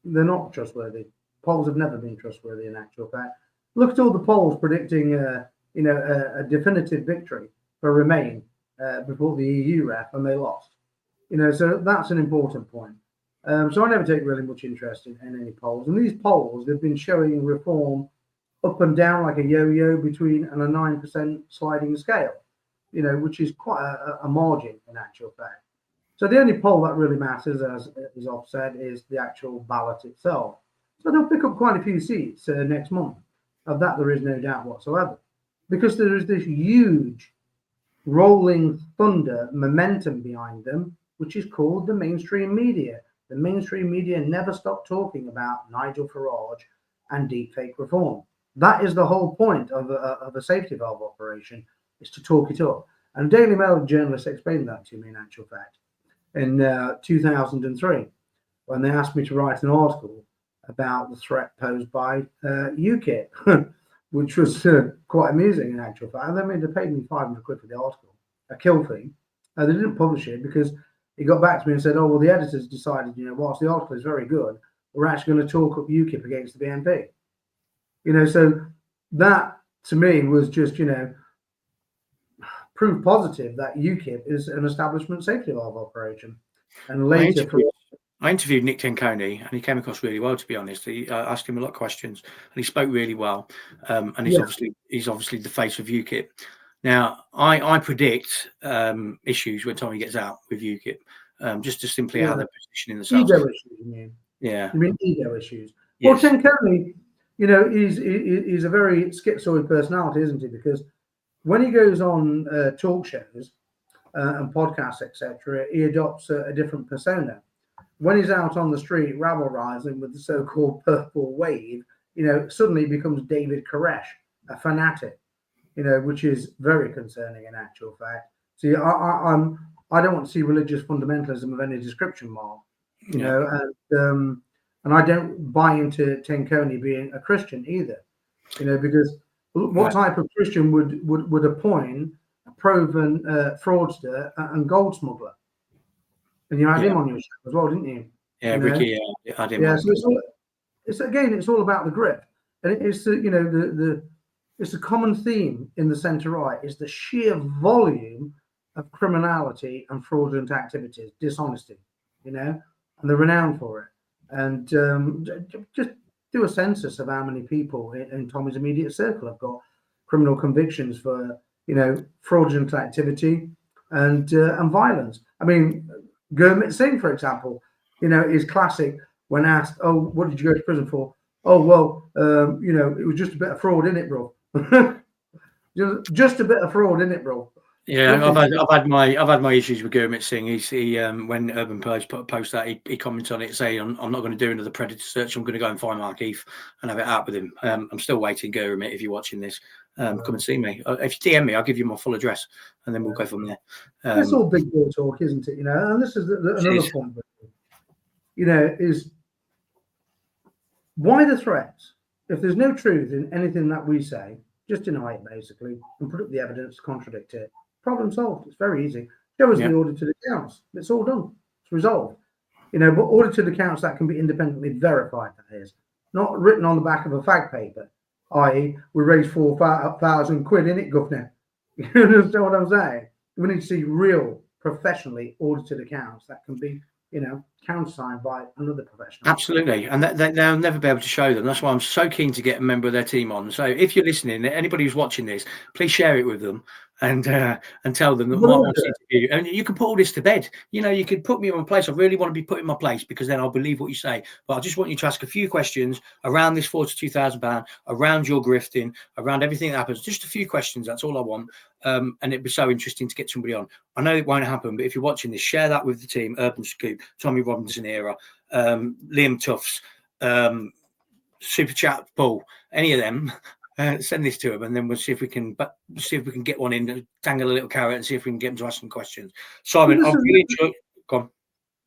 they're not trustworthy. Polls have never been trustworthy in actual fact. Look at all the polls predicting, a definitive victory for Remain before the EU ref, and they lost. You know, so that's an important point. So I never take really much interest in any polls. And these polls, they've been showing reform up and down like a yo-yo between and a 9% sliding scale, you know, which is quite a margin in actual fact. So the only poll that really matters, as is often said, is the actual ballot itself. So they'll pick up quite a few seats next month. Of that, there is no doubt whatsoever, because there is this huge rolling thunder momentum behind them, which is called the mainstream media. The mainstream media never stop talking about Nigel Farage and deepfake reform. That is the whole point of a safety valve operation, is to talk it up. And Daily Mail journalists explained that to me in actual fact in 2003 when they asked me to write an article about the threat posed by UKIP, which was quite amusing in actual fact. And they paid me £500 for the article, a kill fee. They didn't publish it because he got back to me and said, "Oh, well, the editors decided, you know, whilst the article is very good, we're actually going to talk up UKIP against the BNP." You know, so that to me was just, you know, proof positive that UKIP is an establishment safety valve operation. And later, I interviewed Nick Tenconi, and he came across really well. To be honest, I asked him a lot of questions, and he spoke really well. And he's obviously the face of UKIP. Now, I predict issues when Tommy gets out with UKIP, just to simply how they're positioning themselves. Ego issues, you mean? Yeah. You mean ego issues? Yes. Well, Tenconi, you know, he's a very schizoid personality, isn't he? Because when he goes on talk shows and podcasts, etc., he adopts a different persona. When he's out on the street rabble-rousing with the so-called purple wave, you know, suddenly he becomes David Koresh, a fanatic, you know, which is very concerning in actual fact. See, I don't want to see religious fundamentalism of any description, Mark, you know, and I don't buy into Tenconi being a Christian either, you know, because what type of Christian would appoint a proven fraudster and gold smuggler? And you had him on your show as well, didn't you? Yeah, Ricky. Had him on. So it's all about the grip, and it's you know it's a common theme in the centre right is the sheer volume of criminality and fraudulent activities, dishonesty, and they're renowned for it. And just do a census of how many people in Tommy's immediate circle have got criminal convictions for, fraudulent activity and violence. I mean, Gurmit Singh, for example, is classic when asked, "Oh, what did you go to prison for?" "Oh, well, it was just a bit of fraud, innit, bro?" Just a bit of fraud, innit, bro? Yeah, I've had my issues with Gurmit Singh. He when Urban Purge put a post out, he commented on it saying, I'm not going to do another predator search. I'm going to go and find Mark Heath and have it out with him. I'm still waiting, Gurmit, if you're watching this. Come and see me. If you DM me, I'll give you my full address, and then we'll go from there. It's all big boy talk, isn't it? And this is another point. Is why the threats? If there's no truth in anything that we say, just deny it basically and put up the evidence to contradict it. Problem solved. It's very easy. Show us the audited accounts. It's all done. It's resolved. But audited accounts that can be independently verified, that is. Not written on the back of a fag paper, i.e. we raised 4,000 quid in it, governor. You understand what I'm saying? We need to see real, professionally audited accounts that can be, countersigned by another professional. Absolutely, and they'll never be able to show them. That's why I'm so keen to get a member of their team on. So if you're listening, anybody who's watching this, please share it with them and tell them that Mark wants to interview. And you can put all this to bed. You could put me in my place. I really want to be put in my place because then I'll believe what you say. But I just want you to ask a few questions around this £42,000, around your grifting, around everything that happens. Just a few questions. That's all I want. And it'd be so interesting to get somebody on. I know it won't happen, but if you're watching this, share that with the team. Urban Scoop, Tommy Robinson era, Liam Tufts, Super Chat Paul, any of them. Send this to them, and then we'll see if we can get one in, dangle a little carrot, and see if we can get them to ask some questions. Simon, I've really enjoyed. Go on.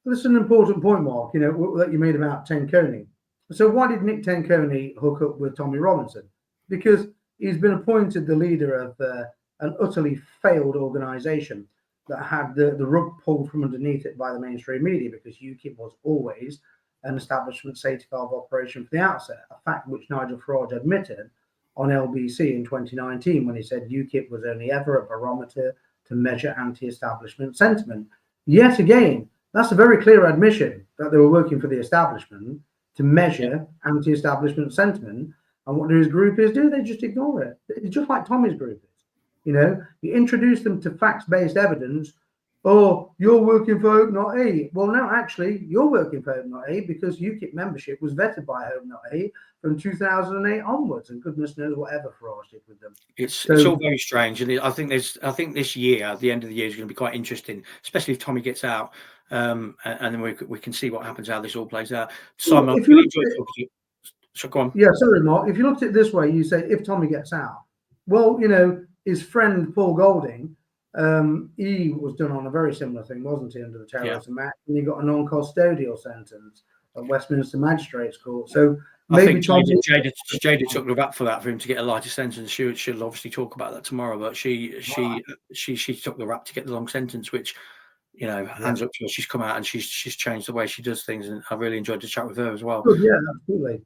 This is an important point, Mark. That you made about Tenconi. So why did Nick Tenconi hook up with Tommy Robinson? Because he's been appointed the leader of an utterly failed organisation that had the rug pulled from underneath it by the mainstream media, because UKIP was always an establishment safety valve operation from the outset, a fact which Nigel Farage admitted on LBC in 2019 when he said UKIP was only ever a barometer to measure anti-establishment sentiment. Yet again, that's a very clear admission that they were working for the establishment to measure anti-establishment sentiment. And what do his groupies do? They just ignore it. It's just like Tommy's groupies. You introduce them to facts-based evidence. "Oh, you're working for Hope Not E." Well, no, actually, you're working for Hope Not E because UKIP membership was vetted by Hope Not E from 2008 onwards, and goodness knows whatever Farage did with them. It's all very strange, and I think this year, at the end of the year, is going to be quite interesting, especially if Tommy gets out, and then we can see what happens, how this all plays out. Simon, I really enjoyed talking to you. So go on. Yeah, sorry, Mark. If you looked at it this way, you say if Tommy gets out, well, his friend Paul Golding. He was done on a very similar thing, wasn't he, under the Terrorism Act, and he got a non-custodial sentence at Westminster Magistrates Court. So maybe Jada took the rap for that, for him to get a lighter sentence. She'll obviously talk about that tomorrow, but she took the rap to get the long sentence, which hands up to her. She's come out and she's changed the way she does things, and I really enjoyed the chat with her as well. Good, yeah, absolutely.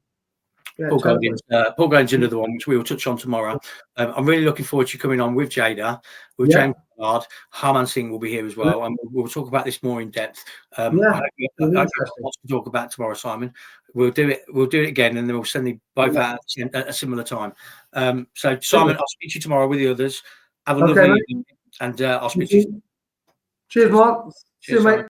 Yeah, Paul Golding's another one, which we will touch on tomorrow. I'm really looking forward to you coming on with Jada, with James Ballard. Harman Singh will be here as well, and we'll talk about this more in depth. I have lots to talk about tomorrow, Simon. We'll do it again, and then we'll send them both out at a similar time. So, Simon, I'll speak to you tomorrow with the others. Have a lovely evening, and I'll speak to you. Cheers, Mark. See you, mate.